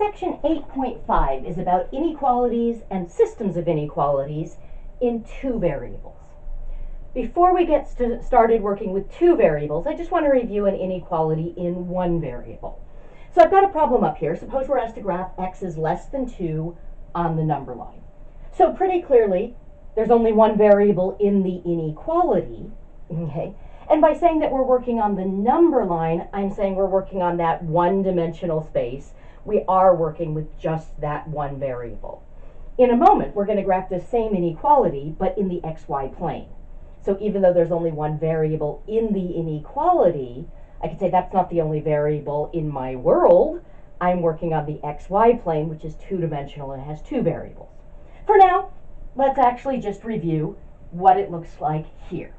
section 8.5 is about inequalities and systems of inequalities in two variables. Before we get started working with two variables, I just want to review an inequality in one variable. So I've got a problem up here. Suppose we're asked to graph x is less than 2 on the number line. So pretty clearly, there's only one variable in the inequality, okay? And by saying that we're working on the number line, I'm saying we're working on that one-dimensional space. We are working with just that one variable. In a moment, we're going to graph the same inequality, but in the xy plane. So even though there's only one variable in the inequality, I could say that's not the only variable in my world. I'm working on the xy plane, which is two-dimensional and has two variables. For now, let's actually just review what it looks like here.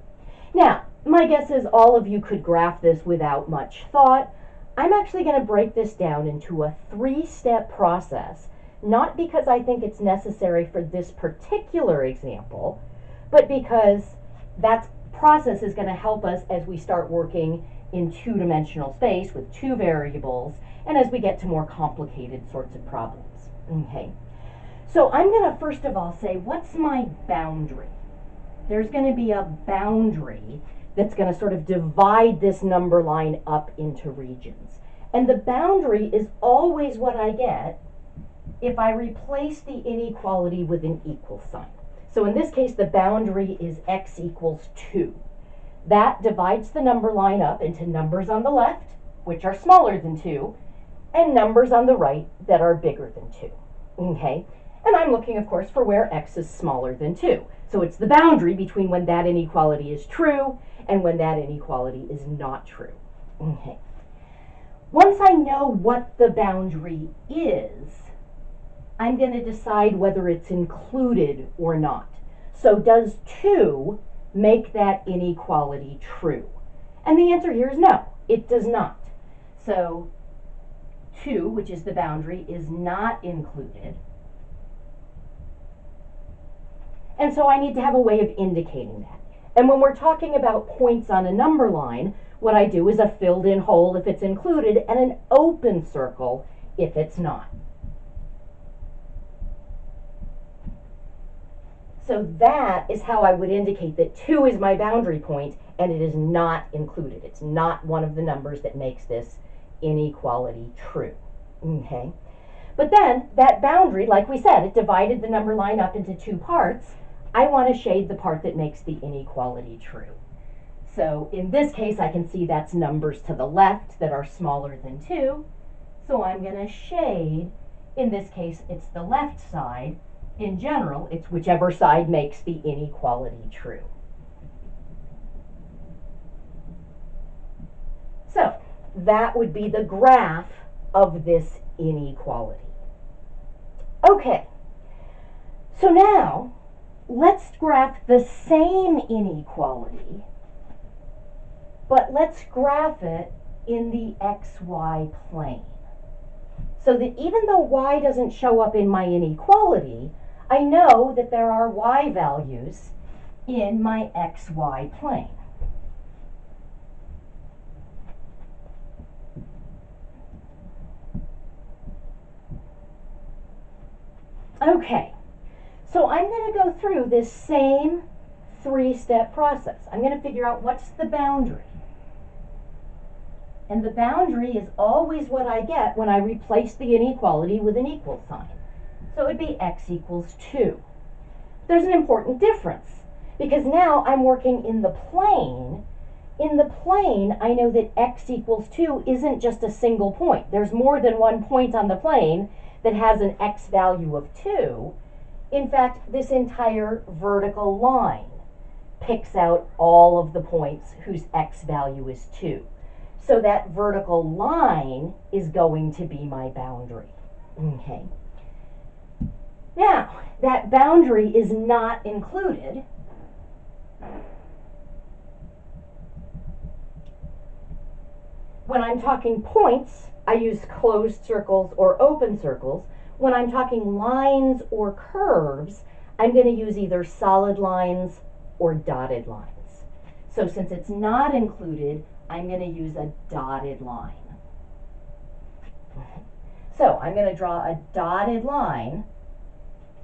Now, my guess is all of you could graph this without much thought. I'm actually going to break this down into a three-step process, not because I think it's necessary for this particular example, but because that process is going to help us as we start working in two-dimensional space with two variables and as we get to more complicated sorts of problems. Okay. So I'm going to first of all say, what's my boundary? There's going to be a boundary that's going to sort of divide this number line up into regions. And the boundary is always what I get if I replace the inequality with an equal sign. So in this case, the boundary is x equals 2. That divides the number line up into numbers on the left, which are smaller than 2, and numbers on the right that are bigger than 2. Okay? And I'm looking, of course, for where x is smaller than 2. So it's the boundary between when that inequality is true and when that inequality is not true. Okay. Once I know what the boundary is, I'm going to decide whether it's included or not. So does 2 make that inequality true? And the answer here is no, it does not. So 2, which is the boundary, is not included. And so I need to have a way of indicating that. And when we're talking about points on a number line, what I do is a filled-in hole if it's included and an open circle if it's not. So that is how I would indicate that 2 is my boundary point and it is not included. It's not one of the numbers that makes this inequality true. Okay? But then that boundary, like we said, it divided the number line up into two parts. I want to shade the part that makes the inequality true. So in this case, I can see that's numbers to the left that are smaller than 2. So I'm going to shade, in this case, it's the left side. In general, it's whichever side makes the inequality true. So that would be the graph of this inequality. Okay, so now let's graph the same inequality, but let's graph it in the xy plane. So that even though y doesn't show up in my inequality, I know that there are y values in my xy plane. Okay, so I'm going to go through this same three-step process. I'm going to figure out what's the boundary. And the boundary is always what I get when I replace the inequality with an equal sign. So it would be x equals 2. There's an important difference because now I'm working in the plane. In the plane, I know that x equals 2 isn't just a single point. There's more than one point on the plane that has an x value of 2. In fact, this entire vertical line picks out all of the points whose x value is 2. So that vertical line is going to be my boundary. Okay. Now, that boundary is not included. When I'm talking points, I use closed circles or open circles. When I'm talking lines or curves, I'm going to use either solid lines or dotted lines. So since it's not included, I'm going to use a dotted line. So I'm going to draw a dotted line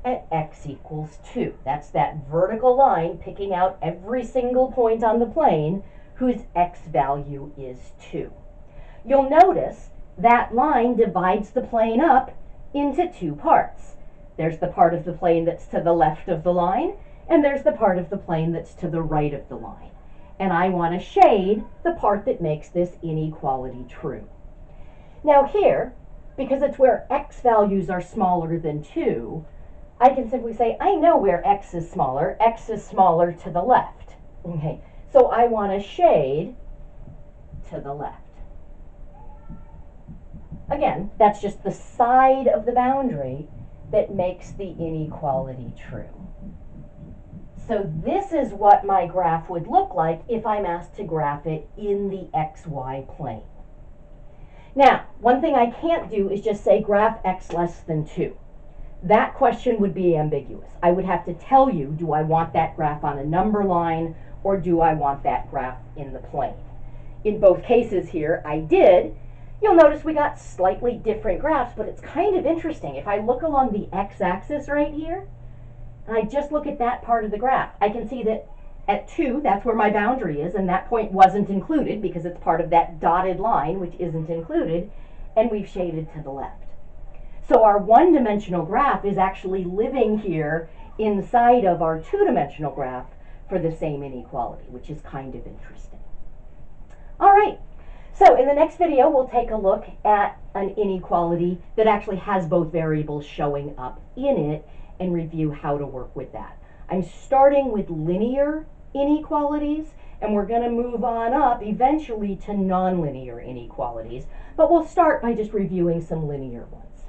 at x equals 2. That's that vertical line picking out every single point on the plane whose x value is 2. You'll notice that line divides the plane up into two parts. There's the part of the plane that's to the left of the line, and there's the part of the plane that's to the right of the line. And I want to shade the part that makes this inequality true. Now here, because it's where x values are smaller than 2, I can simply say, I know where x is smaller to the left. Okay, so I want to shade to the left. Again, that's just the side of the boundary that makes the inequality true. So this is what my graph would look like if I'm asked to graph it in the xy plane. Now, one thing I can't do is just say graph x less than 2. That question would be ambiguous. I would have to tell you, do I want that graph on a number line or do I want that graph in the plane? In both cases here, I did. You'll notice we got slightly different graphs, but it's kind of interesting. If I look along the x-axis right here, and I just look at that part of the graph, I can see that at 2, that's where my boundary is, and that point wasn't included because it's part of that dotted line, which isn't included, and we've shaded to the left. So our one-dimensional graph is actually living here inside of our two-dimensional graph for the same inequality, which is kind of interesting. All right, so in the next video, we'll take a look at an inequality that actually has both variables showing up in it and review how to work with that. I'm starting with linear inequalities, and we're going to move on up eventually to nonlinear inequalities, but we'll start by just reviewing some linear ones.